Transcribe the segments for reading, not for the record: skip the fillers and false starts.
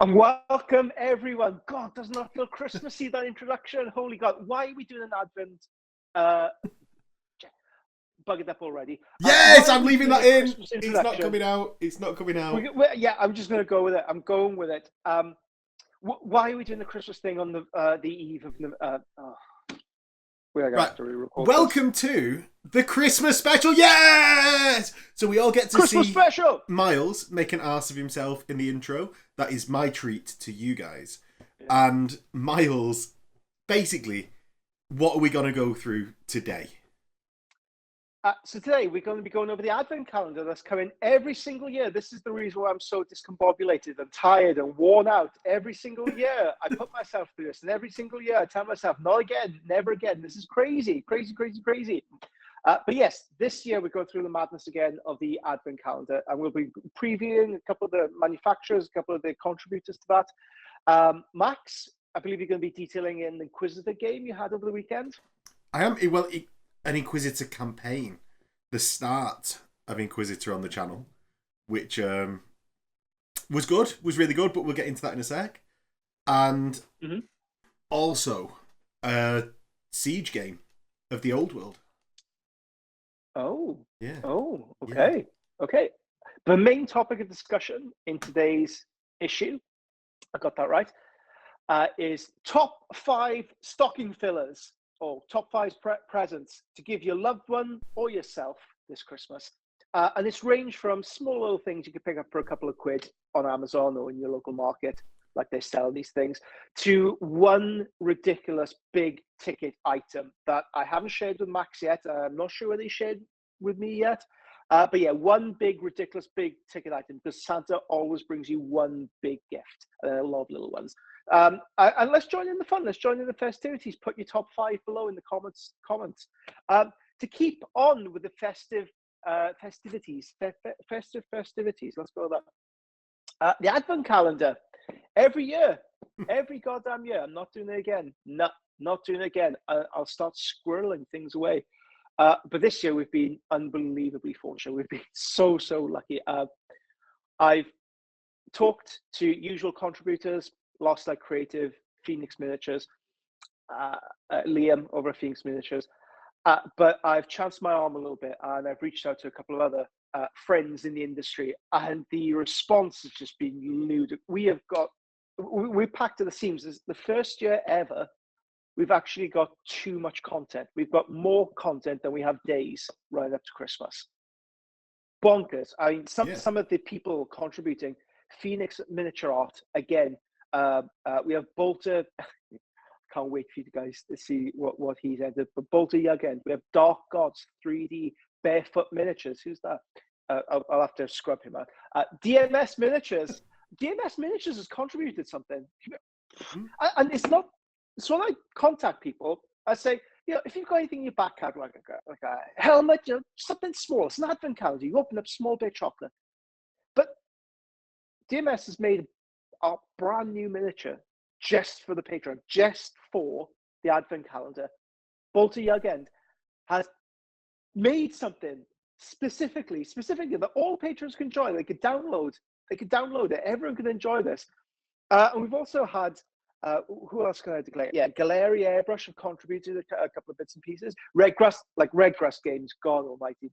And welcome everyone. God, doesn't that feel Christmassy, that introduction? Holy God, why are we doing an Advent? Bug it up already. Yes, I'm leaving that in. It's not Introduction? coming out. It's not coming out. Yeah, I'm just going to go with it. I'm going with it. Why are we doing the Christmas thing on the eve of we're going to Right. have to re-record Welcome to the Christmas special. Yes! So we all get to Christmas see special. Miles make an ass of himself in the intro. That is my treat to you guys. Yeah. And Miles, basically, what are we going to go through today? So today we're going to be going over the Advent calendar that's coming every single year. This is the reason why I'm so discombobulated and tired and worn out. Every single year I put myself through this, and every single year I tell myself, not again, never again. This is crazy, crazy, crazy, crazy. But yes, this year we go through the madness again of the Advent calendar, and we'll be previewing a couple of the manufacturers, a couple of the contributors to that. Max, I believe you're going to be detailing an Inquisitor game you had over the weekend. I am, well, an Inquisitor campaign. The start of Inquisitor on the channel, which was good, was really good, but we'll get into that in a sec. And also a Siege game of the old world. Oh, yeah. Oh, okay. Yeah. Okay. The main topic of discussion in today's issue, I got that right, is top 5 stocking fillers or top 5 presents to give your loved one or yourself this Christmas. And it's ranged from small little things you can pick up for a couple of quid on Amazon or in your local market, like they sell these things, to one ridiculous big ticket item that I haven't shared with Max yet. I'm not sure whether he shared with me yet. But yeah, one big, ridiculous big ticket item, because Santa always brings you one big gift, and a lot of little ones. And let's join in the fun. Let's join in the festivities. Put your top 5 below in the comments. To keep on with the festive festivities. Let's go with that. The Advent calendar. Every year, every goddamn year. I'm not doing it again. No, not doing it again. I'll start squirreling things away. But this year we've been unbelievably fortunate. We've been so lucky. I've talked to usual contributors, Lost Like Creative, Phoenix Miniatures, Liam over at Phoenix Miniatures. But I've chanced my arm a little bit, and I've reached out to a couple of other friends in the industry, and the response has just been ludicrous. We're packed to the seams. This is the first year ever we've actually got too much content. We've got more content than we have days right up to Christmas. Bonkers. I mean, some of the people contributing, Phoenix Miniature Art, again, we have Bolter. Can't wait for you guys to see what he's entered. But Bolter again, we have Dark Gods 3D Barefoot Miniatures. Who's that? I'll have to scrub him out. DMS Miniatures. DMS Miniatures has contributed something, and it's not. So when I contact people, I say, if you've got anything in your back catalog, like a helmet, something small, it's an Advent calendar. You open up small bit of chocolate. But DMS has made a brand new miniature just for the Patreon, just for the Advent calendar. Bolter Yugend has made something specifically that all patrons can enjoy. They could download it. Everyone can enjoy this. And we've also had, who else can I declare? Yeah, Galeri Airbrush have contributed a couple of bits and pieces. Redcrust Games, God almighty.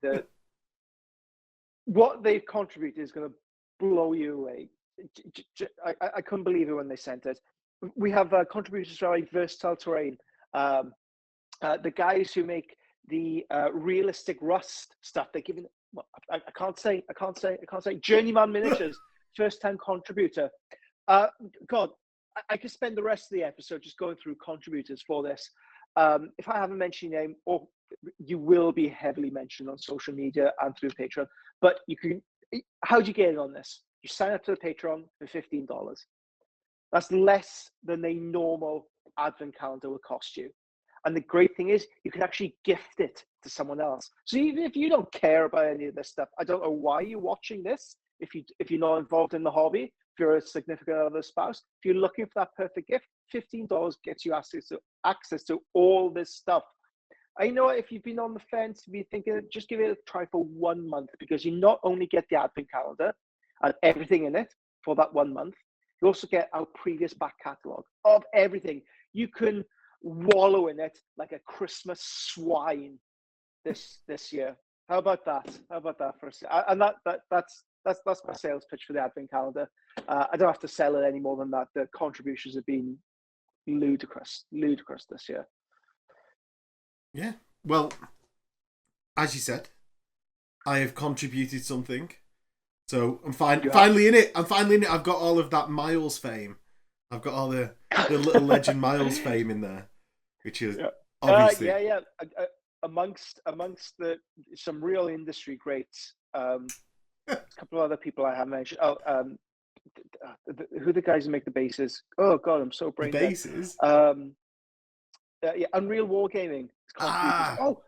What they've contributed is going to blow you away. I couldn't believe it when they sent it. We have contributors like Versatile Terrain, the guys who make the realistic Rust stuff. They're giving, I can't say. Journeyman Miniatures, first-time contributor. God, I could spend the rest of the episode just going through contributors for this. If I haven't mentioned your name, or you will be heavily mentioned on social media and through Patreon. But you can. How do you get in on this? You sign up to the Patreon for $15. That's less than a normal Advent calendar will cost you. And the great thing is, you can actually gift it to someone else. So even if you don't care about any of this stuff, I don't know why you're watching this. If you're not involved in the hobby, if you're a significant other spouse, if you're looking for that perfect gift, $15 gets you access to all this stuff. I know if you've been on the fence, you've been thinking, just give it a try for 1 month, because you not only get the Advent calendar and everything in it for that 1 month, You also get our previous back catalogue of everything. You can wallow in it like a Christmas swine this year. How about that? How about that for us? And that's my sales pitch for the advent calendar. I don't have to sell it any more than that. The contributions have been ludicrous this year. Yeah. Well, as you said, I have contributed something. So I'm finally in it. I'm finally in it. I've got all of that Miles fame. I've got all the little legend Miles fame in there, which is obviously amongst some real industry greats. A couple of other people I have mentioned. Who are the guys who make the bases? Oh God, I'm so brain dead. Bases. Unreal Wargaming. Oh,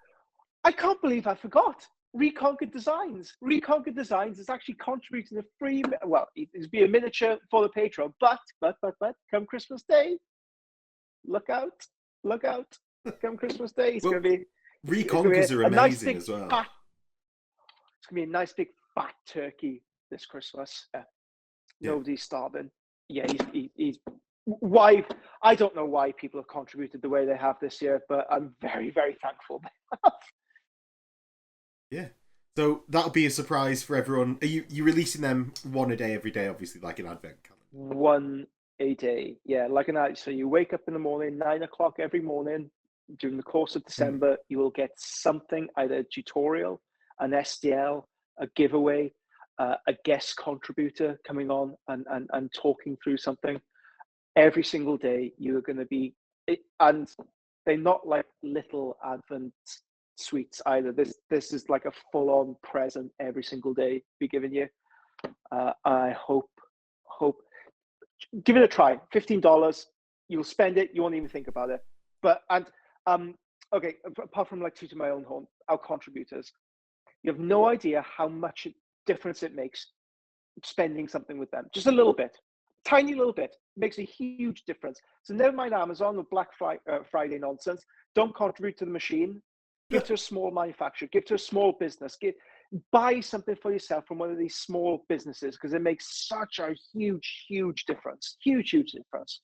I can't believe I forgot. Reconquered Designs. Reconquered Designs is actually contributing a free. Well, it's be a miniature for the Patreon, but come Christmas Day, look out! Come Christmas Day, it's going to be. Reconquers are amazing as well. It's going to be a nice big fat turkey this Christmas. Nobody's starving. Yeah, he's why. I don't know why people have contributed the way they have this year, but I'm very, very thankful. Yeah. So that'll be a surprise for everyone. Are you releasing them one a day every day, obviously, like an advent calendar? One a day. Yeah, like an ad. So you wake up in the morning, 9 o'clock every morning. During the course of December, you will get something, either a tutorial, an SDL, a giveaway, a guest contributor coming on and talking through something. Every single day, you are going to be, and they're not like little advent sweets either. This is like a full-on present every single day be giving you. I hope give it a try. $15, you'll spend it, you won't even think about it. But okay, apart from like to my own home, our contributors, you have no idea how much difference it makes spending something with them. Just a little bit, tiny little bit makes a huge difference. So never mind Amazon or Black Friday nonsense. Don't contribute to the machine. Give to a small manufacturer. Give to a small business. Buy something for yourself from one of these small businesses because it makes such a huge difference. Huge difference.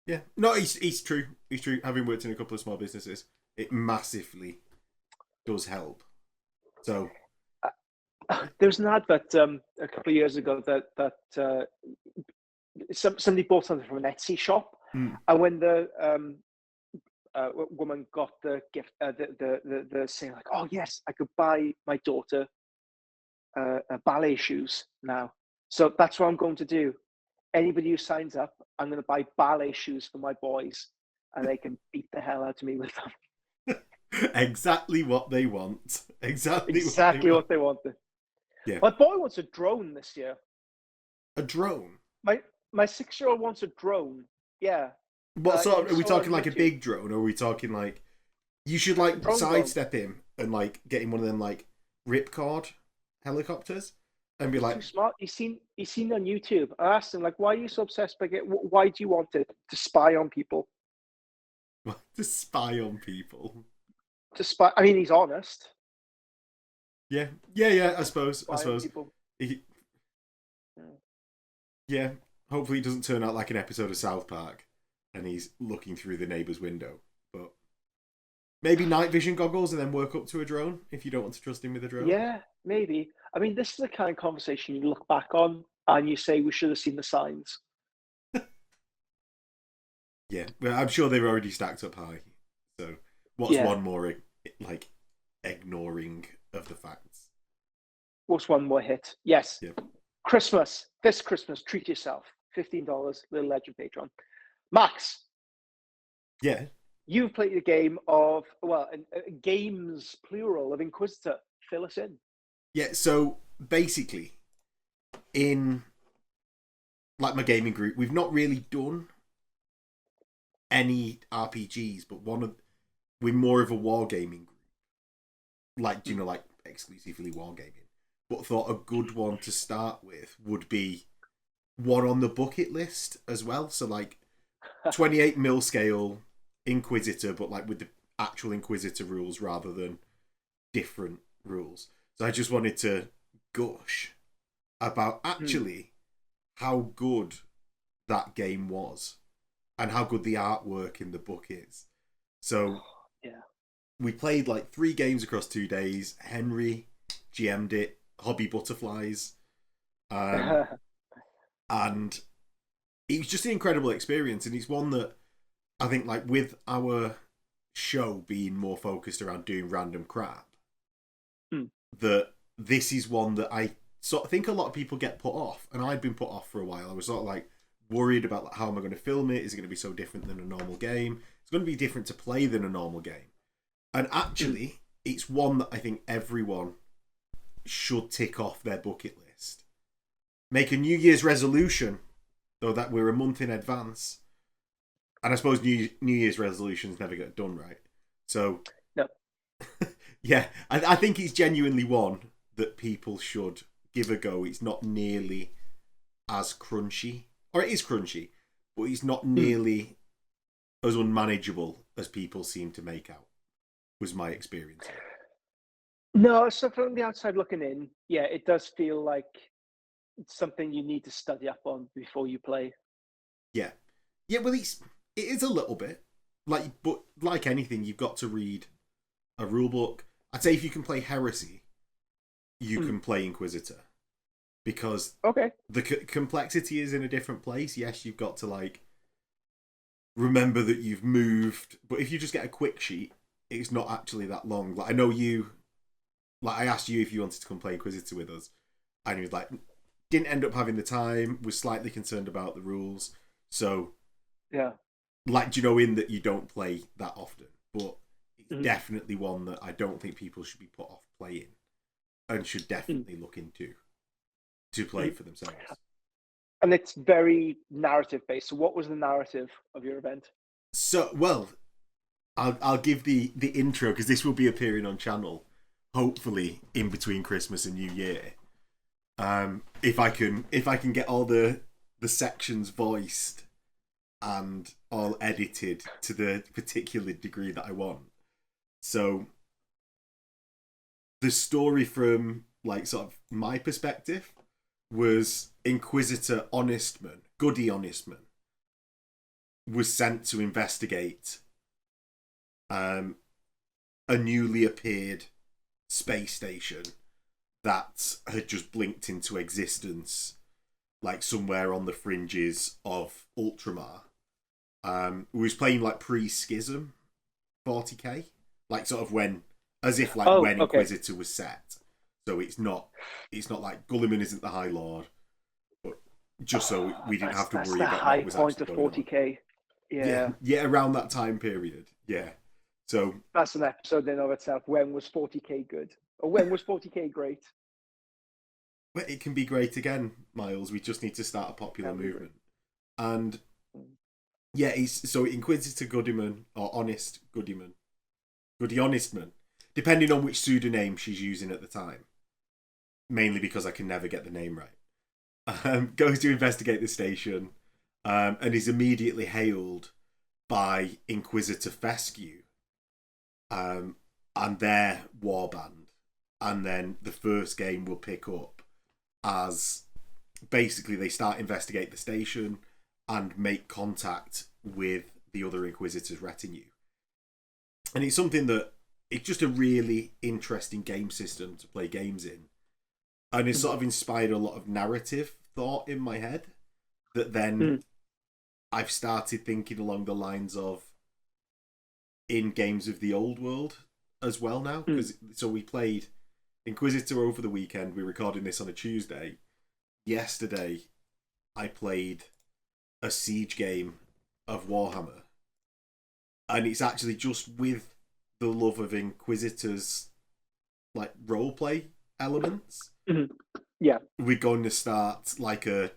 Yeah, no, it's true. It's true. Having worked in a couple of small businesses, it massively does help. So there was an advert a couple of years ago that somebody bought something from an Etsy shop, and when the woman got the gift, the saying like, "Oh yes, I could buy my daughter ballet shoes now." So that's what I'm going to do. Anybody who signs up, I'm going to buy ballet shoes for my boys, and they can beat the hell out of me with them. Exactly what they want. Exactly what they wanted. Yeah. My boy wants a drone this year. A drone? My 6-year-old wants a drone. Yeah. What sort of, are we talking like a big drone, or are we talking like you should like sidestep him and like get him one of them like ripcord helicopters and be like, too smart. He's seen on YouTube. I asked him like, why are you so obsessed by why do you want it? To spy on people. To spy on people. To spy. I mean, he's honest. Yeah. I suppose. Yeah. Hopefully, it doesn't turn out like an episode of South Park, and he's looking through the neighbour's window. But maybe night vision goggles, and then work up to a drone if you don't want to trust him with a drone. Yeah, maybe. I mean, this is the kind of conversation you look back on and you say we should have seen the signs. Yeah, well, I'm sure they were already stacked up high. So what's one more like ignoring of the facts? What's one more hit? Yes. Yeah. This Christmas, treat yourself. $15, Little Legend Patreon. Max. Yeah. You've played the game of, games plural of Inquisitor. Fill us in. Yeah, so basically, in like my gaming group, we've not really done any RPGs, but we're more of a wargaming group. Like, you know, like exclusively wargaming. But thought a good one to start with would be one on the bucket list as well. So like 28 mil scale Inquisitor, but like with the actual Inquisitor rules rather than different rules. So I just wanted to gush about actually how good that game was and how good the artwork in the book is. So Yeah. we played like 3 games across 2 days. Henry GM'd it, Hobby Butterflies, and it was just an incredible experience. And it's one that I think, like, with our show being more focused around doing random crap, that this is one that I sort of think a lot of people get put off, and I'd been put off for a while. I was sort of like worried about, like, how am I going to film it? Is it going to be so different than a normal game? It's going to be different to play than a normal game. And actually, it's one that I think everyone should tick off their bucket list. Make a New Year's resolution, though that we're a month in advance. And I suppose New Year's resolutions never get done, right? So, no. Yeah, I think it's genuinely one that people should give a go. It's not nearly as crunchy, or it is crunchy, but it's not nearly as unmanageable as people seem to make out, was my experience. No, so from the outside looking in, yeah, it does feel like it's something you need to study up on before you play. Yeah. Well, it is a little bit, but like anything, you've got to read a rule book. I'd say if you can play Heresy, you can play Inquisitor, because the complexity is in a different place. Yes, you've got to, like, remember that you've moved, but if you just get a quick sheet, it's not actually that long. Like, I know you, like, I asked you if you wanted to come play Inquisitor with us, and you was like, didn't end up having the time, was slightly concerned about the rules. So, yeah, like, do you know, in that you don't play that often, but it's definitely one that I don't think people should be put off playing, and should definitely look into to play for themselves. And it's very narrative based. So what was the narrative of your event? So, well, I'll give the intro, because this will be appearing on channel, hopefully in between Christmas and New Year. If I can get all the sections voiced and all edited to the particular degree that I want. So the story from, like, sort of my perspective was Inquisitor Honestman, Goody Honestman, was sent to investigate a newly appeared space station that had just blinked into existence, like somewhere on the fringes of Ultramar. We was playing like pre-Schism 40k, like sort of when, as if like when Inquisitor was set. So it's not like Gulliman isn't the High Lord, but just so we didn't have to worry about what was actually going on. That's the high point of 40k. Yeah, around that time period. Yeah. So that's an episode in of itself. When was 40k good? Or when was 40k great? Well, it can be great again, Miles. We just need to start a popular movement. And yeah, so Inquisitor Goodyman, or Honest Goodyman, Goody Honestman, depending on which pseudonym she's using at the time. Mainly because I can never get the name right. Goes to investigate the station, and is immediately hailed by Inquisitor Fescue, and their warband. And then the first game will pick up as basically they start investigate the station and make contact with the other Inquisitor's retinue. And it's something that, it's just a really interesting game system to play games in. And it's sort of inspired a lot of narrative thought in my head that then I've started thinking along the lines of in games of the old world as well now. So we played Inquisitor over the weekend. We're recording this on a Tuesday. Yesterday, I played a siege game of Warhammer. And it's actually just with the love of Inquisitor's, like, roleplay elements. Yeah. We're going to start like a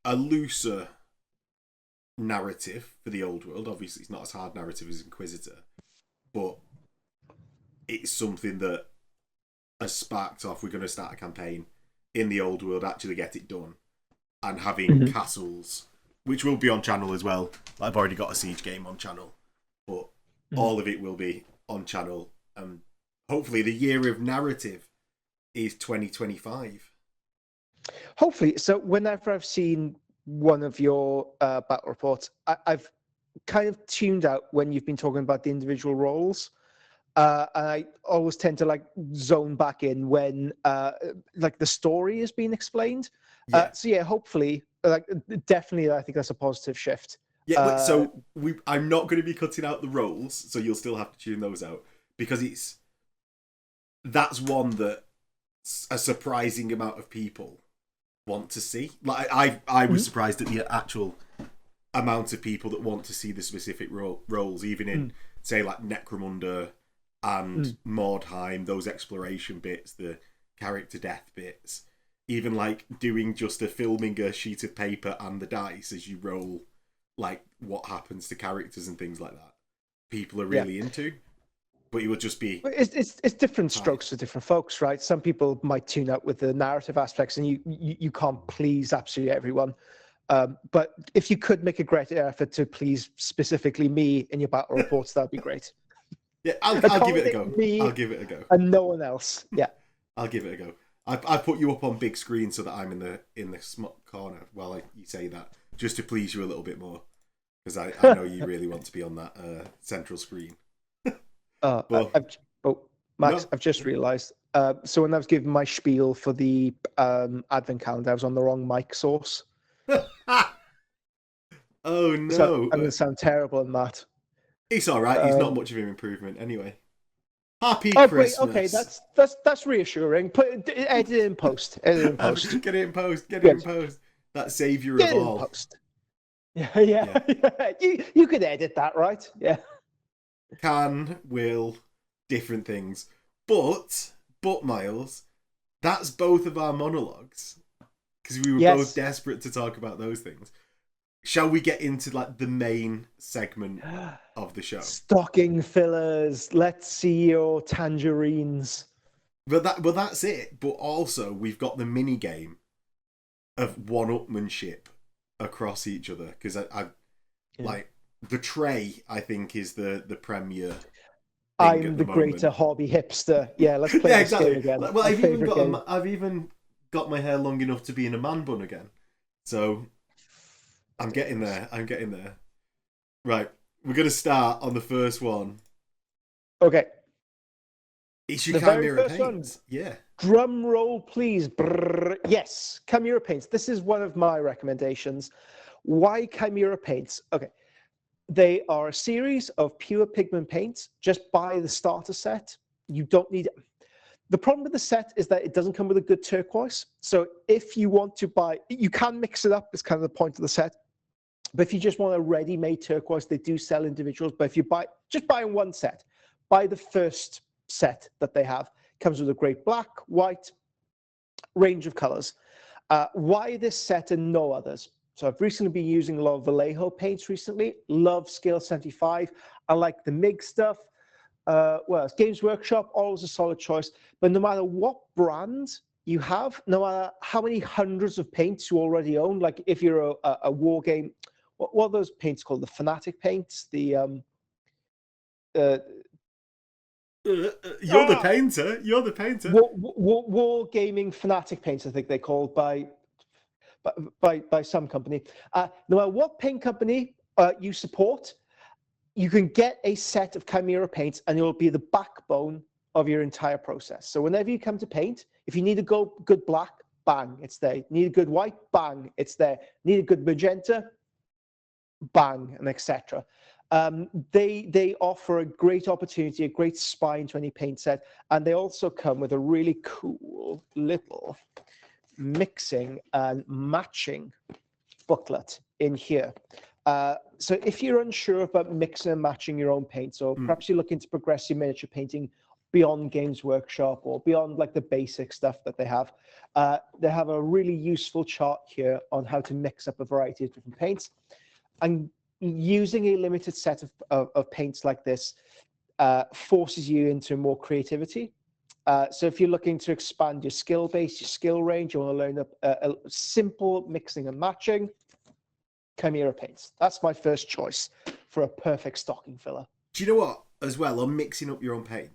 looser narrative for the old world. Obviously, it's not as hard narrative as Inquisitor, but it's something that has sparked off. We're going to start a campaign in the old world, actually get it done, and having castles, which will be on channel as well. I've already got a siege game on channel, but all of it will be on channel. Hopefully the year of narrative is 2025. Hopefully. So whenever I've seen one of your battle reports. I've kind of tuned out when you've been talking about the individual roles. And I always tend to like zone back in when like the story is being explained. Yeah. So yeah, hopefully, like definitely, I think that's a positive shift. Yeah, so I'm not going to be cutting out the roles, so you'll still have to tune those out, because that's one that a surprising amount of people want to see. Like I was surprised at the actual amount of people that want to see the specific roles, even in say like Necromunda and Mordheim, those exploration bits, the character death bits, even like doing just filming a sheet of paper and the dice as you roll, like what happens to characters and things like that. People are really into, but it would just be it's different strokes for different folks, right? Some people might tune out with the narrative aspects, and you can't please absolutely everyone. But if you could make a greater effort to please specifically me in your battle reports, that'd be great. Yeah, I'll give it a go. I'll give it a go. And no one else. Yeah, I'll give it a go. I put you up on big screen so that I'm in the small corner while you say that, just to please you a little bit more, because I know you really want to be on that central screen. Max, I've just realised. So when I was giving my spiel for the advent calendar, I was on the wrong mic source. Oh no! So I'm going to sound terrible in that. It's all right. He's not much of an improvement anyway. Happy Christmas. Great. Okay, that's reassuring. Edit it in post. Edit it in post. Get it in post. Get it in post. That savior of all. In post. Yeah. You could edit that, right? Yeah. Can, will, different things. But Miles, that's both of our monologues, because we were both desperate to talk about those things. Shall we get into like the main segment of the show? Stocking fillers. Let's see your tangerines. Well, that's it. But also, we've got the mini game of one-upmanship across each other, because I like the tray. I think is the premier. I'm the greater hobby hipster. Yeah, let's play this game again. Well, I've even got my hair long enough to be in a man bun again. So I'm getting there. Right, we're gonna start on the first one. Okay. It's your Chimera Paints. Yeah. Drum roll, please. Brrr. Yes, Chimera Paints. This is one of my recommendations. Why Chimera Paints? Okay. They are a series of pure pigment paints. Just buy the starter set. You don't need it. The problem with the set is that it doesn't come with a good turquoise. So if you want to buy, you can mix it up. It's kind of the point of the set. But if you just want a ready-made turquoise, they do sell individuals. But if you just buy in one set, buy the first set that they have. It comes with a great black, white, range of colors. Why this set and no others? So I've recently been using a lot of Vallejo paints recently. Love Scale 75. I like the MIG stuff. It's Games Workshop, always a solid choice. But no matter what brand you have, no matter how many hundreds of paints you already own, like if you're a war game, what are those paints called? The Fanatic paints? You're the painter. You're the painter. War gaming Fanatic paints, I think they're called by some company. No matter what paint company you support, you can get a set of Chimera paints, and it will be the backbone of your entire process. So whenever you come to paint, if you need a good black, bang, it's there. Need a good white, bang, it's there. Need a good magenta, bang, and etc. They offer a great opportunity, a great spine to any paint set, and they also come with a really cool little mixing and matching booklet in here. So if you're unsure about mixing and matching your own paints, or perhaps you're looking to progress your miniature painting beyond Games Workshop or beyond like the basic stuff that they have a really useful chart here on how to mix up a variety of different paints. And using a limited set of paints like this forces you into more creativity. So if you're looking to expand your skill base, your skill range, you want to learn a simple mixing and matching, Chimera paints. That's my first choice for a perfect stocking filler. Do you know what? As well, on mixing up your own paints,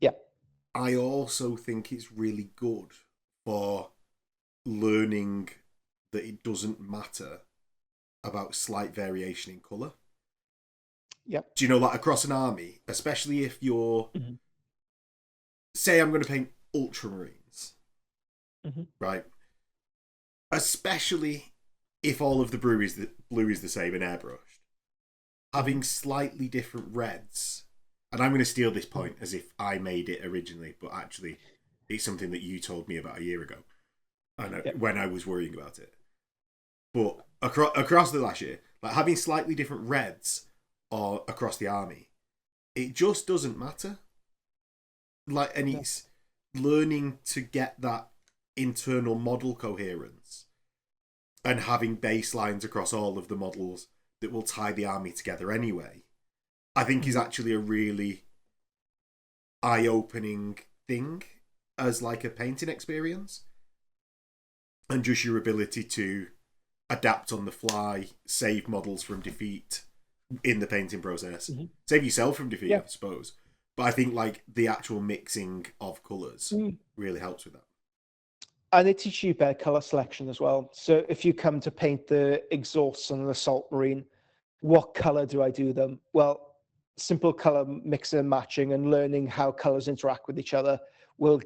yeah, I also think it's really good for learning that it doesn't matter about slight variation in colour. Yep. Do you know, like across an army, especially if you're, say I'm going to paint ultramarines, right? Especially if all of the blue is the same and airbrushed, having slightly different reds. And I'm going to steal this point as if I made it originally, but actually it's something that you told me about a year ago. I know when I was worrying about it. But across the last year, like having slightly different reds or across the army, it just doesn't matter. Like, and it's learning to get that internal model coherence and having baselines across all of the models that will tie the army together anyway, I think is actually a really eye-opening thing as like a painting experience. And just your ability to adapt on the fly, save models from defeat in the painting process, save yourself from defeat, I suppose. But I think like the actual mixing of colours really helps with that. And they teach you better colour selection as well. So if you come to paint the exhausts on an assault marine, what colour do I do them? Well, simple colour mixing and matching and learning how colours interact with each other will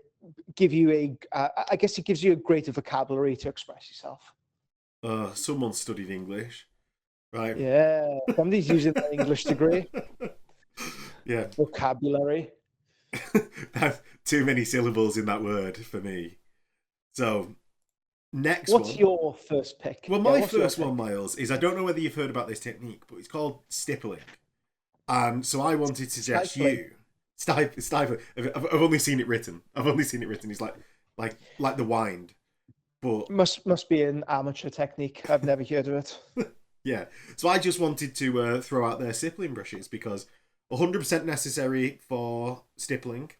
give you I guess it gives you a greater vocabulary to express yourself. Someone studied English, right? Yeah, somebody's using an English degree. Yeah. Vocabulary. That's too many syllables in that word for me. So, What's your first pick? Well, my first one, Miles, is I don't know whether you've heard about this technique, but it's called stippling. And so I wanted to suggest Stifling. Stifling. I've only seen it written. It's like the wind. But must be an amateur technique. I've never heard of it. Yeah. So I just wanted to throw out their stippling brushes because 100% necessary for stippling.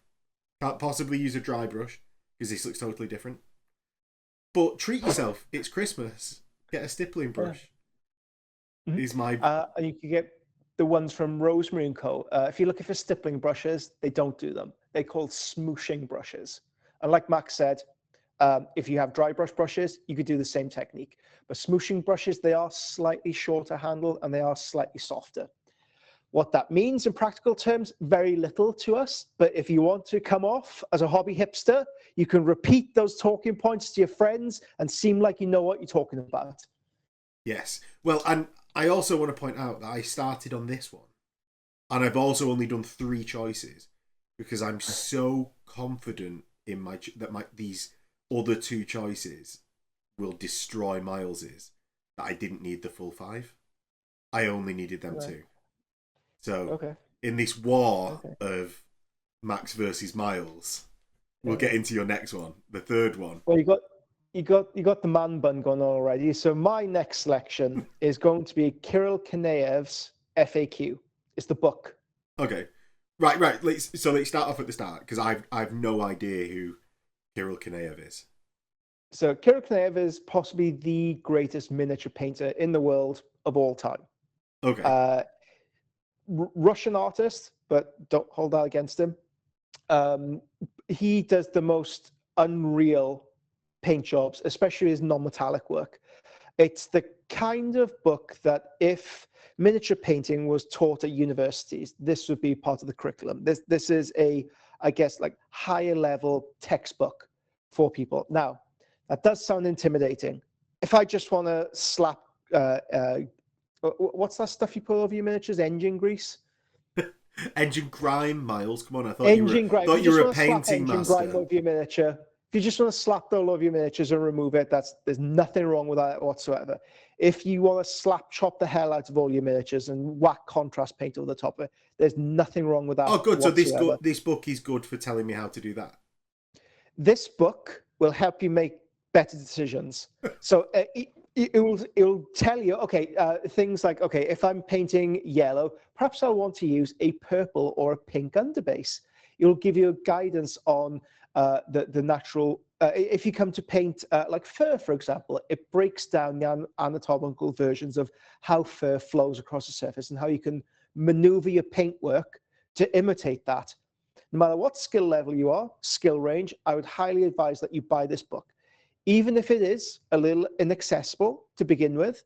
Can't possibly use a dry brush because this looks totally different. But treat yourself. It's Christmas. Get a stippling brush. Is my... you can get the ones from Rosemary & Co. If you're looking for stippling brushes, they don't do them. They're called smooshing brushes. And like Max said, if you have dry brush brushes, you could do the same technique. But smooshing brushes, they are slightly shorter handle and they are slightly softer. What that means in practical terms, very little to us. But if you want to come off as a hobby hipster, you can repeat those talking points to your friends and seem like you know what you're talking about. Yes. Well, and I also want to point out that I started on this one. And I've also only done 3 choices because I'm so confident in these other 2 choices will destroy Miles's that I didn't need the full 5. I only needed them 2. So in this war of Max versus Miles, we'll get into your next one, the third one. Well, you got the man bun going on already. So my next selection is going to be Kirill Kanaev's FAQ. It's the book. Okay, right. Let's start off at the start because I've no idea who Kirill Kanaev is. So Kirill Kanaev is possibly the greatest miniature painter in the world of all time. Okay. Russian artist, but don't hold that against him. He does the most unreal paint jobs, especially his non-metallic work. It's the kind of book that if miniature painting was taught at universities, this would be part of the curriculum. This is I guess, like higher level textbook for people. Now, that does sound intimidating. If I just want to slap, what's that stuff you put over your miniatures? Engine grease? Engine grime, Miles. Come on, I thought you were a painting master. Engine grime over your miniature. If you just want to slap that all over your miniatures and remove it, there's nothing wrong with that whatsoever. If you want to slap chop the hell out of all your miniatures and whack contrast paint over the top of it, there's nothing wrong with that. Oh, good. Whatsoever. So this book is good for telling me how to do that. This book will help you make better decisions. So it'll tell you, things like, if I'm painting yellow, perhaps I want to use a purple or a pink underbase. It'll give you guidance on the natural, if you come to paint like fur, for example, it breaks down the anatomical versions of how fur flows across the surface and how you can maneuver your paintwork to imitate that. No matter what skill level you are, skill range, I would highly advise that you buy this book. even if it is a little inaccessible to begin with,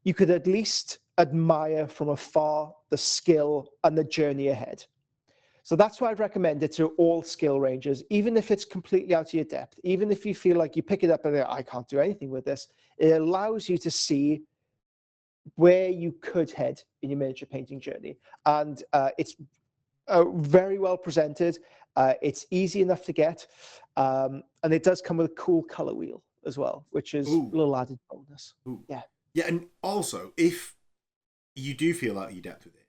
you could at least admire from afar the skill and the journey ahead. So that's why I'd recommend it to all skill ranges, even if it's completely out of your depth, even if you feel like you pick it up and go, I can't do anything with this. It allows you to see where you could head in your miniature painting journey. And it's very well presented. It's easy enough to get. And it does come with a cool color wheel as well, which is a little added bonus. Ooh. Yeah. Yeah, and also, if you do feel out of your depth with it,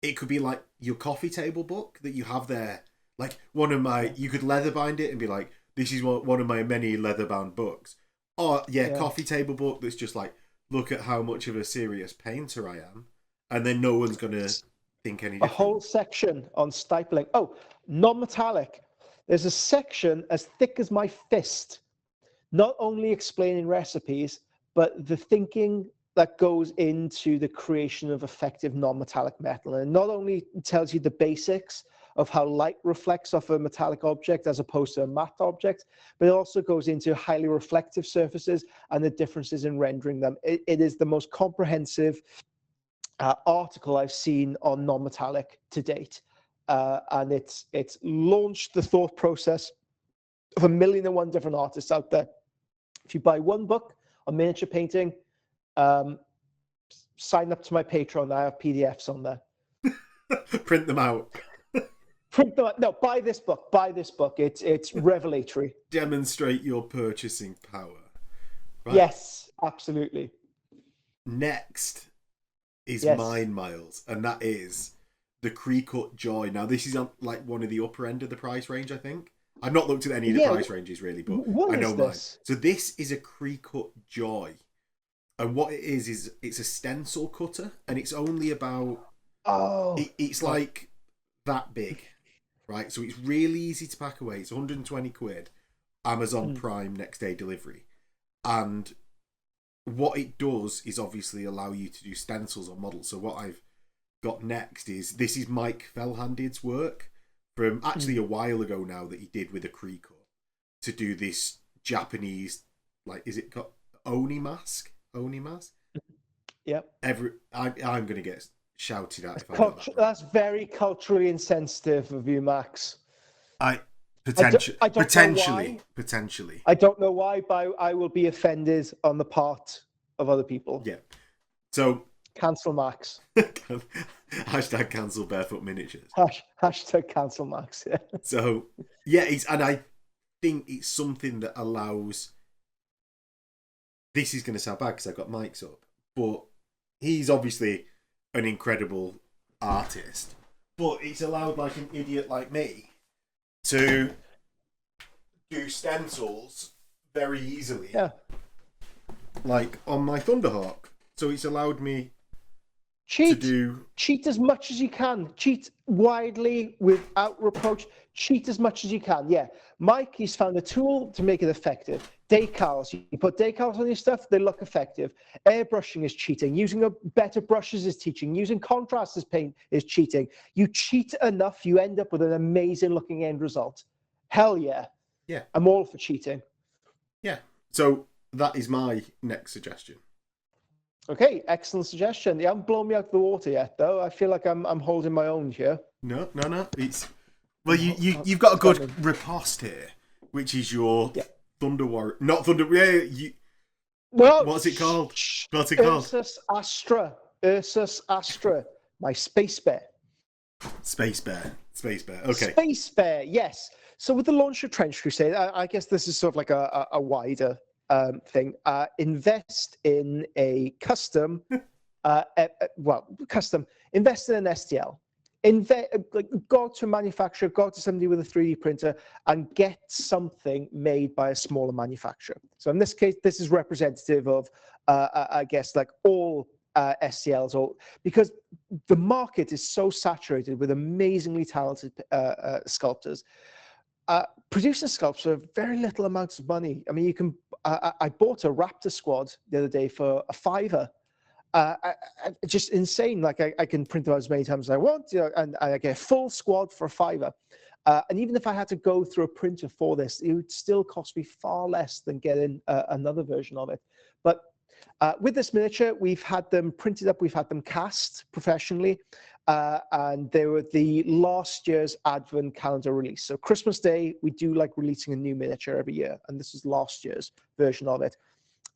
it could be like your coffee table book that you have there. Like one of my, you could leather bind it and be like, this is one of my many leather bound books. Or, coffee table book that's just like, look at how much of a serious painter I am. And then no one's going to think any different. A whole section on stippling. Oh, non-metallic. There's a section as thick as my fist, not only explaining recipes, but the thinking that goes into the creation of effective non-metallic metal. And not only tells you the basics of how light reflects off a metallic object as opposed to a matte object, but it also goes into highly reflective surfaces and the differences in rendering them. It is the most comprehensive article I've seen on non-metallic to date. And it's launched the thought process of 1,000,001 different artists out there. If you buy one book on miniature painting, sign up to my Patreon. I have PDFs on there. Print them out. Print them out. No, buy this book. Buy this book. It's revelatory. Demonstrate your purchasing power. Right? Yes, absolutely. Next is mine, Miles, and that is the Creecut Joy. Now, this is on like one of the upper end of the price range, I think. I've not looked at any of the price ranges really, but I know mine. So this is a Creecut Joy. And what it is it's a stencil cutter, and it's only about it's like that big, right? So it's really easy to pack away. It's 120 quid, Amazon Prime next day delivery. And what it does is obviously allow you to do stencils on models. So what I've got next is, this is Mike Fellhanded's work from actually a while ago now that he did with a Creecut to do this Japanese, like, is it got Oni mask? Yep. I'm going to get shouted at if I got that. That's very culturally insensitive of you, Max. Potentially. I don't know why, but I will be offended on the part of other people. Yeah. So cancel Max. Hashtag cancel barefoot miniatures. Hashtag cancel Max. Yeah. So and I think it's something that allows. This is going to sound bad because I've got mics up, but he's obviously an incredible artist. But it's allowed like an idiot like me to do stencils very easily. Yeah. Like on my Thunderhawk. So it's allowed me to cheat as much as you can. Cheat widely without reproach. Cheat as much as you can. Yeah. Mike, he's found a tool to make it effective. Decals. You put decals on your stuff, they look effective. Airbrushing is cheating. Using better brushes is cheating. Using contrast as paint is cheating. You cheat enough, you end up with an amazing looking end result. Hell yeah. Yeah. I'm all for cheating. Yeah. So that is my next suggestion. Okay, excellent suggestion. You haven't blown me out of the water yet, though. I feel like I'm holding my own here. No. It's you've got a good riposte here, which is your Thunder Warrior, not Thunder. What's it called? Ursus Astra. My Space Bear. Space Bear. Okay. Space Bear. Yes. So with the launch of Trench Crusade, I guess this is sort of like a wider thing. Invest in a custom. Invest in an STL. Go to a manufacturer, go to somebody with a 3D printer and get something made by a smaller manufacturer. So in this case, this is representative of, I guess, like all STLs, because the market is so saturated with amazingly talented sculptors. Producing sculpts for very little amounts of money. I mean, you can. I bought a Raptor squad the other day for a $5. Just insane. Like I can print them out as many times as I want, and I get a full squad for a $5. And even if I had to go through a printer for this, it would still cost me far less than getting another version of it. But with this miniature, we've had them printed up, we've had them cast professionally, and they were the last year's Advent calendar release. So Christmas Day, we do like releasing a new miniature every year, and this is last year's version of it.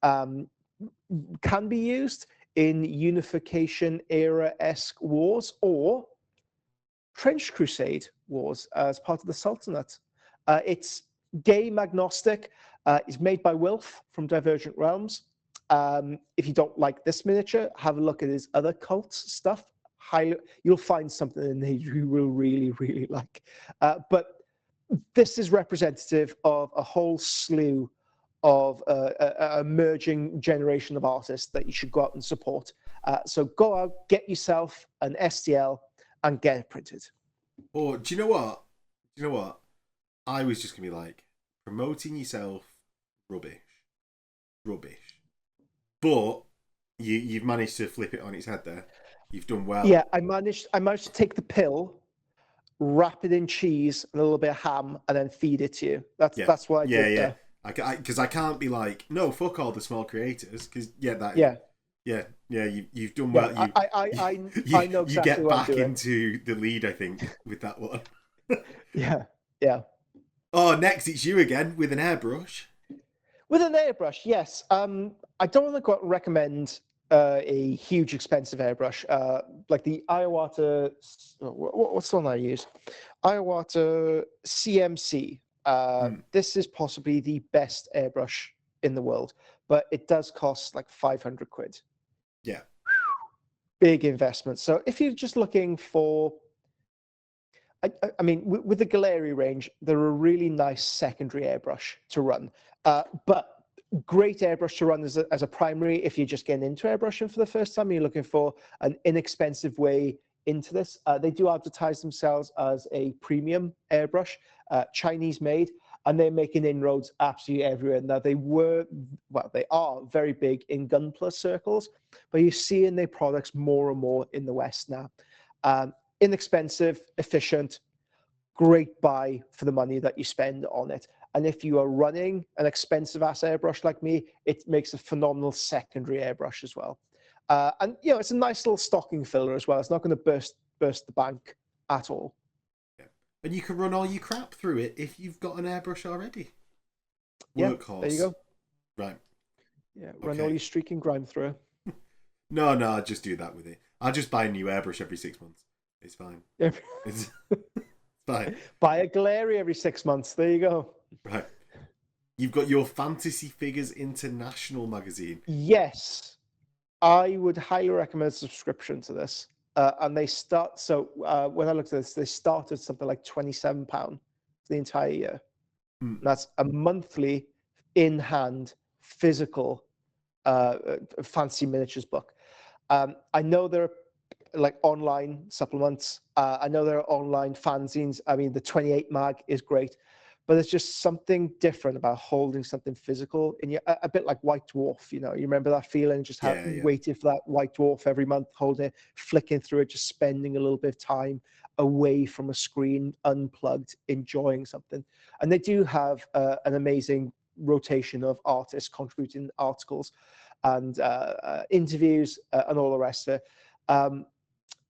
Can be used in Unification era-esque wars or Trench Crusade wars as part of the Sultanate. It's game agnostic. It's made by Wilf from Divergent Realms. If you don't like this miniature, have a look at his other cult stuff. You'll find something in there you will really, really like. But this is representative of a whole slew of a emerging generation of artists that you should go out and support. So go out, get yourself an STL, and get it printed. Or do you know what? Do you know what? I was just gonna be like, promoting yourself, rubbish. But you've managed to flip it on its head there. You've done well. Yeah, I managed to take the pill, wrap it in cheese, and a little bit of ham, and then feed it to you. That's what I did there. Because I can't be like, no, fuck all the small creators. Because you've done well. I know exactly you get what back I'm doing. into the lead, I think, with that one. Yeah. Oh, next it's you again with an airbrush. With an airbrush, yes. I don't want to recommend a huge expensive airbrush like the Iwata. What's the one I use? Iwata CMC. This is possibly the best airbrush in the world, but it does cost like 500 quid. Yeah. Big investment. So if you're just looking for, I mean, with the Galeri range, they're a really nice secondary airbrush to run. But great airbrush to run as a primary if you're just getting into airbrushing for the first time and you're looking for an inexpensive way into this. They do advertise themselves as a premium airbrush, Chinese made, and they're making inroads absolutely everywhere. Now they are very big in Gunpla circles, but you're seeing their products more and more in the West now. Inexpensive, efficient, great buy for the money that you spend on it. And if you are running an expensive ass airbrush like me, it makes a phenomenal secondary airbrush as well. And it's a nice little stocking filler as well. It's not going to burst the bank at all. Yeah. And you can run all your crap through it if you've got an airbrush already. Workhorse. There you go. Right. Yeah, run all your streaking grime through. No, I'll just do that with it. I'll just buy a new airbrush every 6 months. It's fine. It's fine. Buy a Galeri every 6 months. There you go. Right. You've got your Fantasy Figures International magazine. Yes. I would highly recommend a subscription to this. And they start, when I looked at this, they started something like £27 for the entire year. That's a monthly, in-hand, physical fancy miniatures book. I know there are like online supplements. I know there are online fanzines. I mean, the 28 mag is great, but there's just something different about holding something physical in your, a bit like White Dwarf. You remember that feeling, just waiting for that White Dwarf every month, holding it, flicking through it, just spending a little bit of time away from a screen, unplugged, enjoying something. And they do have an amazing rotation of artists contributing articles and interviews and all the rest of it.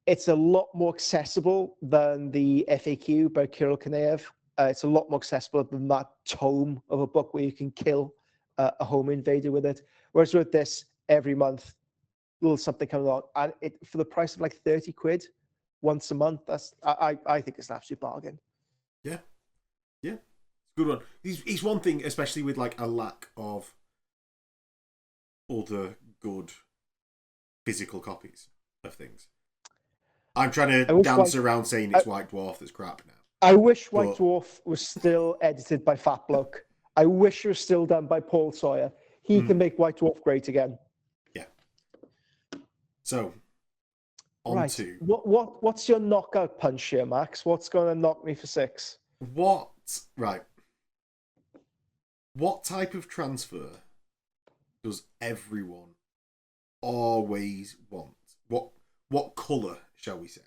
It's a lot more accessible than the FAQ by Kirill Kaneev. It's a lot more accessible than that tome of a book where you can kill a home invader with it. Whereas with this, every month, a little something comes along, and for the price of like 30 quid once a month, I think it's an absolute bargain. Yeah, it's a good one. It's one thing, especially with like a lack of other good physical copies of things. I'm trying to dance around saying it's White Dwarf that's crap now. I wish White Dwarf was still edited by Fat Bloke. I wish it was still done by Paul Sawyer. He can make White Dwarf great again. Yeah. So, to what's your knockout punch here, Max? What's going to knock me for 6? What type of transfer does everyone always want? What colour, shall we say?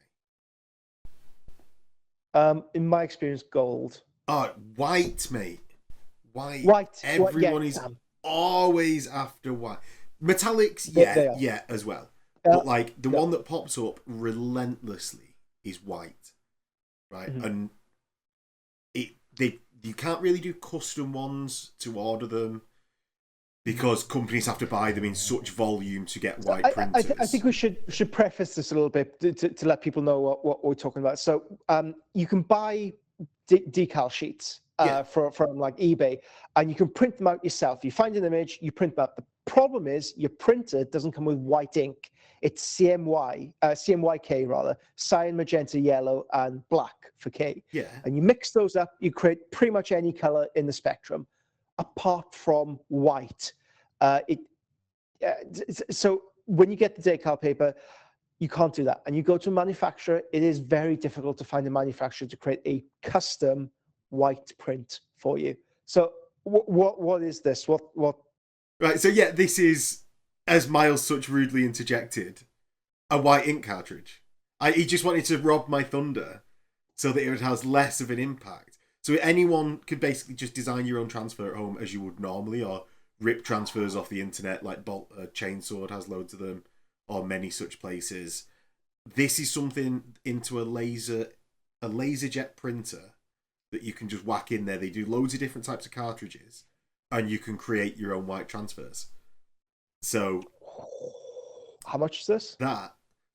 In my experience, gold. Oh, white, mate. White. White. Everyone Yeah, is damn. always after white. Metallics, They are. yeah, as well. Yeah. But like the Yeah. one that pops up relentlessly is white, right? Mhm. And you can't really do custom ones to order them because companies have to buy them in such volume to get white printers. I think we should preface this a little bit to let people know what we're talking about. So you can buy decal sheets from like eBay, and you can print them out yourself. You find an image, you print them out. The problem is your printer doesn't come with white ink. It's CMYK rather, cyan, magenta, yellow, and black for K. Yeah. And you mix those up, you create pretty much any color in the spectrum, apart from white. So when you get the decal paper, you can't do that. And you go to a manufacturer, it is very difficult to find a manufacturer to create a custom white print for you. So what is this? What? Right, so yeah, this is, as Miles such rudely interjected, a white ink cartridge. He just wanted to rob my thunder so that it has less of an impact. So anyone could basically just design your own transfer at home as you would normally, or rip transfers off the internet, like Chainsword has loads of them, or many such places. This is something into a laserjet printer that you can just whack in there. They do loads of different types of cartridges, and you can create your own white transfers. So, How much is this?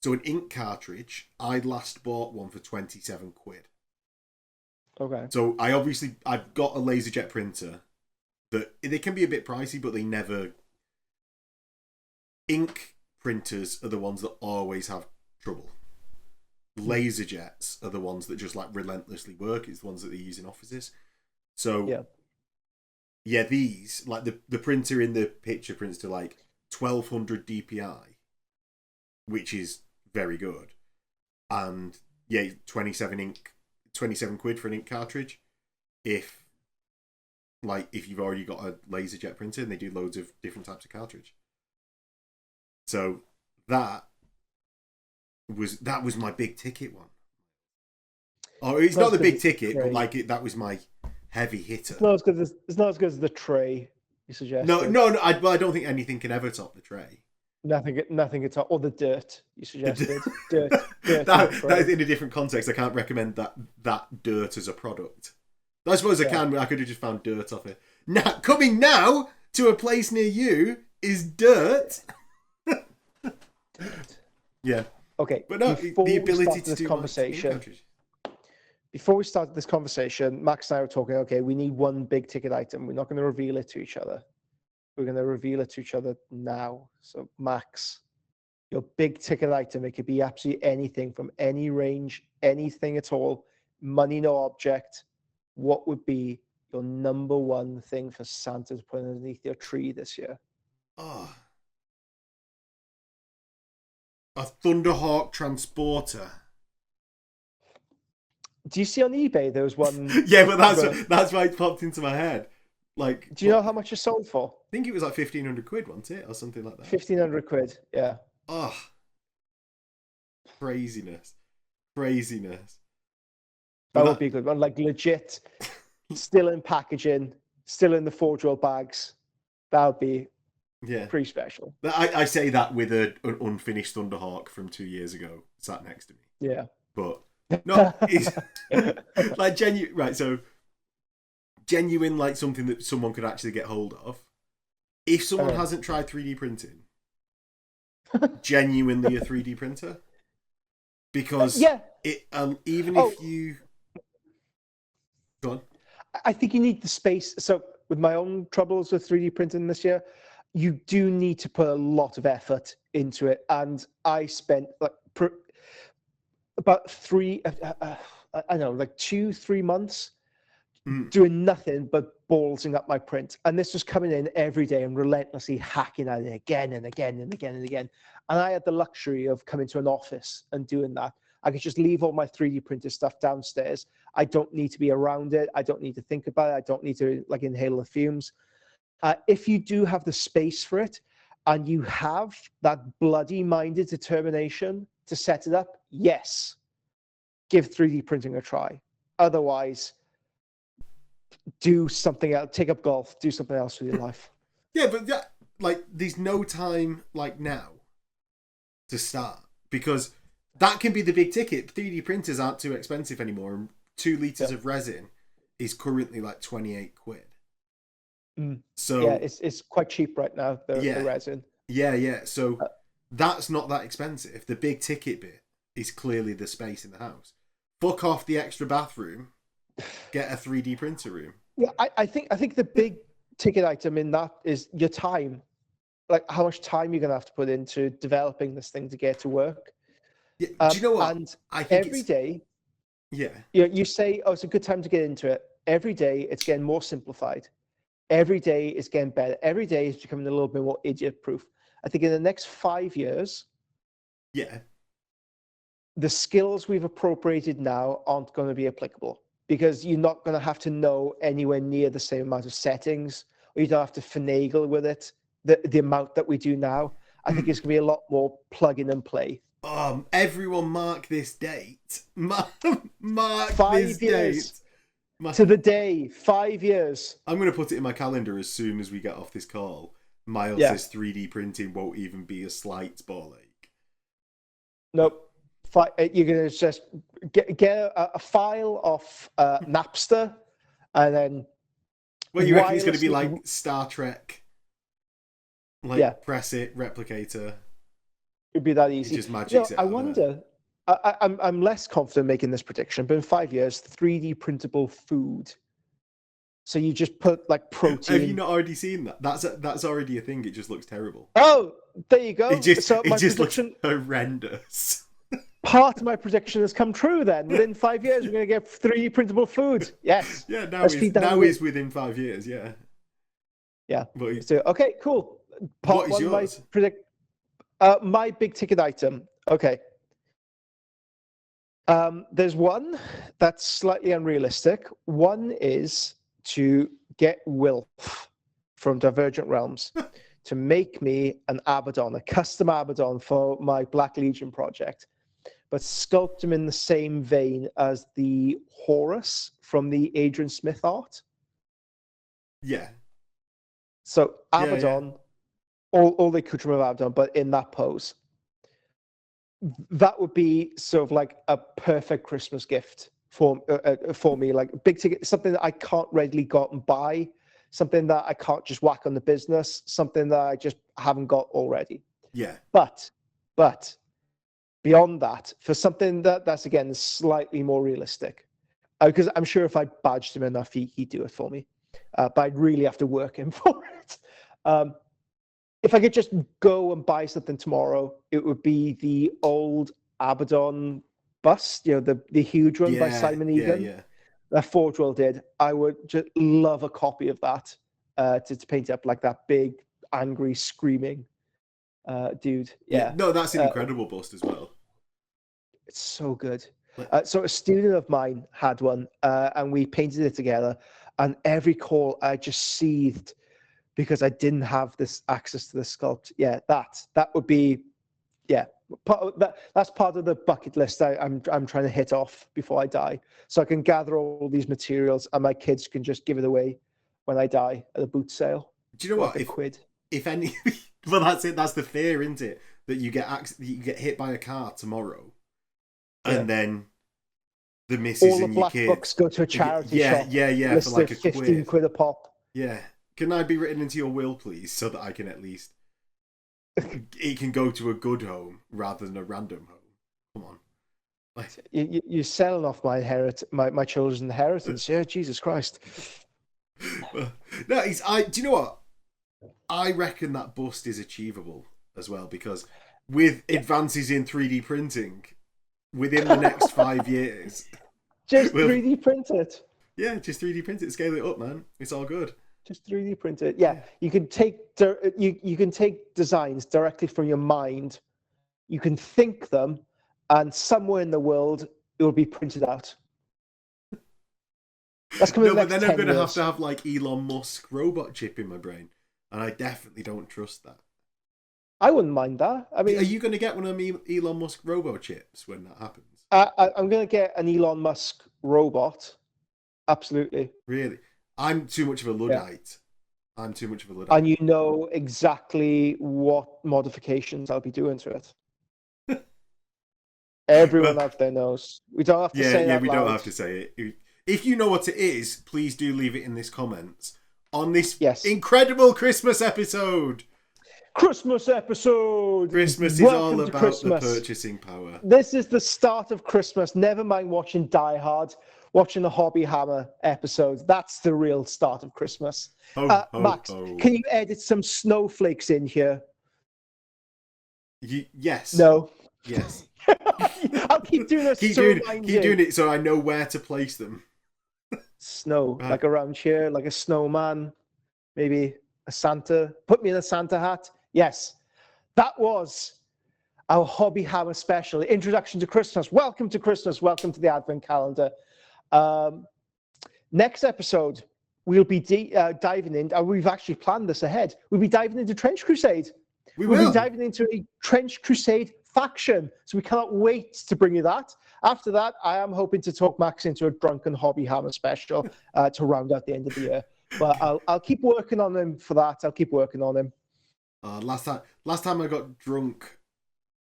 So an ink cartridge, I last bought one for 27 quid. Okay. So I've got a laserjet printer that they can be a bit pricey, but they never. Ink printers are the ones that always have trouble. Laserjets are the ones that just like relentlessly work. It's the ones that they use in offices. So yeah, these, like the printer in the picture prints to like 1200 DPI, which is very good. And yeah, 27 quid for an ink cartridge. If you've already got a laserjet printer and they do loads of different types of cartridge. So that was my big ticket one. Oh, it's not the big ticket, but like that was my heavy hitter. It's not as good as the tray you suggested. No. I don't think anything can ever top the tray. Nothing at all. Or the dirt you suggested. dirt that is in a different context. I can't recommend that dirt as a product. I suppose I can, but I could have just found dirt off it. Now, coming now to a place near you is dirt. Yeah. Okay. But no, the ability to do conversation. Before we start this conversation, Max and I were talking, okay, we need one big ticket item. We're not going to reveal it to each other. We're going to reveal it to each other now. So, Max, your big ticket item, it could be absolutely anything from any range, anything at all, money, no object. What would be your number one thing for Santa to put underneath your tree this year? Oh. A Thunderhawk transporter. Do you see on eBay there was one? Yeah, but that's why it popped into my head. Like, do you know how much it sold for? I think it was like 1,500 quid, wasn't it, or something like that? 1,500 quid. Yeah. Oh, craziness. That would be a good one. Like legit, still in packaging, still in the 4-drawer bags. That would be pretty special. I say that with an unfinished Thunderhawk from 2 years ago sat next to me. Yeah. But no, it's like genuine. Right, so genuine, like something that someone could actually get hold of. If someone hasn't tried 3D printing, genuinely a 3D printer, because it even if you go on. I think you need the space. So with my own troubles with 3D printing this year, you do need to put a lot of effort into it. And I spent like about 2-3 months doing nothing but ballsing up my print. And this was coming in every day and relentlessly hacking at it again and again and again and again. And I had the luxury of coming to an office and doing that. I could just leave all my 3D printed stuff downstairs. I don't need to be around it. I don't need to think about it. I don't need to like inhale the fumes. If you do have the space for it and you have that bloody minded determination to set it up, yes, give 3D printing a try. otherwise, do something else. Take up golf. Do something else with your life. Yeah, but like, there's no time like now to start, because that can be the big ticket. 3D printers aren't too expensive anymore, and 2 litres of resin is currently like 28 quid. So yeah, it's quite cheap right now, the resin. Yeah. So that's not that expensive. The big ticket bit is clearly the space in the house. Fuck off the extra bathroom. Get a 3D printer room. Yeah, I think the big ticket item in that is your time. Like, how much time you're gonna have to put into developing this thing to get to work. Yeah, do you know what? And I think every day, yeah, you say, oh, it's a good time to get into it. Every day, it's getting more simplified. Every day, it's getting better. Every day, it's becoming a little bit more idiot-proof. I think in the next 5 years, the skills we've appropriated now aren't going to be applicable, because you're not going to have to know anywhere near the same amount of settings, or you don't have to finagle with it the amount that we do now. I think it's going to be a lot more plug in and play. Everyone mark this date. Mark 5 this years. date. To the day, 5 years. I'm going to put it in my calendar as soon as we get off this call. Miles' 3D printing won't even be a slight ball ache. Nope. You're going to just get a file off Napster, and then... Well, you reckon it's going to be like Star Trek? Like, press it, replicator. It'd be that easy. It just magics it out. I wonder... I'm less confident making this prediction, but in 5 years, 3D printable food. So you just put like protein. Have you not already seen that? That's already a thing. It just looks terrible. Oh, there you go. It just looks horrendous. Part of my prediction has come true. Then within 5 years, we're going to get 3D printable food. Yes. Yeah. Now is within 5 years. Yeah. Yeah. So okay, cool. Part what is yours? My big ticket item. Okay. There's one that's slightly unrealistic. One is to get Wilf from Divergent Realms to make me an Abaddon, a custom Abaddon for my Black Legion project, but sculpt him in the same vein as the Horus from the Adrian Smith art. Yeah. So Abaddon, all the accoutrement of Abaddon, but in that pose. That would be sort of like a perfect Christmas gift for me, like big ticket, something that I can't readily go out and buy, something that I can't just whack on the business, something that I just haven't got already. Yeah. But beyond that, for something that's again slightly more realistic, because I'm sure if I badged him enough, he'd do it for me. But I'd really have to work him for it. If I could just go and buy something tomorrow, it would be the old Abaddon bust, the huge one by Simon Egan that Forge World did. I would just love a copy of that to paint up like that big, angry, screaming dude. Yeah. No, that's an incredible bust as well. It's so good. So a student of mine had one, and we painted it together, and every call I just seethed because I didn't have this access to the sculpt. Yeah, that would be, that's part of the bucket list I'm trying to hit off before I die. So I can gather all these materials, and my kids can just give it away when I die at a boot sale. Do you know what? If any, well, that's it. That's the fear, isn't it? That you get hit by a car tomorrow, and then the missus all and the black your kid books go to a charity shop. Yeah, for like a 15 quid a pop. Yeah. Can I be written into your will, please, so that I can at least... it can go to a good home rather than a random home. Come on. Like... You're selling off my children's inheritance. Yeah, Jesus Christ. No, do you know what? I reckon that bust is achievable as well, because with advances in 3D printing, within the next 5 years... Just 3D print it. Yeah, just 3D print it. Scale it up, man. It's all good. Just 3D print it. Yeah, you can take you can take designs directly from your mind. You can think them, and somewhere in the world it will be printed out. That's coming. No, but then I'm going to have like Elon Musk robot chip in my brain, and I definitely don't trust that. I wouldn't mind that. I mean, are you going to get one of Elon Musk robo chips when that happens? I'm going to get an Elon Musk robot. Absolutely. Really? I'm too much of a Luddite. I'm too much of a Luddite. And you know exactly what modifications I'll be doing to it. Everyone out there knows. We don't have to say that we loud. don't have to say it. If you know what it is, please do leave it in this comments on this incredible Christmas episode. Christmas episode. Christmas is all about the purchasing power. This is the start of Christmas. Never mind watching Die Hard, watching the Hobby Hammer episodes. That's the real start of Christmas. Max, can you edit some snowflakes in here? Yes. No. Yes. I'll keep doing this. Keep doing it so I know where to place them. Snow, like around here, like a snowman, maybe a Santa. Put me in a Santa hat. Yes, that was our Hobby Hammer special. Introduction to Christmas. Welcome to Christmas. Welcome to the Advent calendar. Next episode, we'll be diving in. We've actually planned this ahead. We'll be diving into Trench Crusade. We'll be diving into a Trench Crusade faction. So we cannot wait to bring you that. After that, I am hoping to talk Max into a drunken Hobby Hammer special to round out the end of the year. But I'll keep working on him for that. I'll keep working on him. Last time I got drunk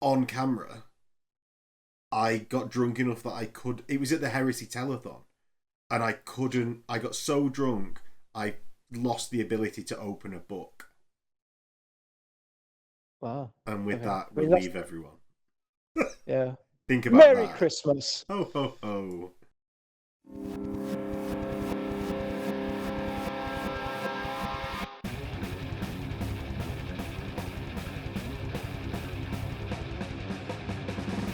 on camera, I got drunk enough that I could. It was at the Heresy Telethon, and I couldn't. I got so drunk, I lost the ability to open a book. Wow. And with that, we'll leave everyone. Yeah. Think about Merry that. Christmas. Ho, ho, ho.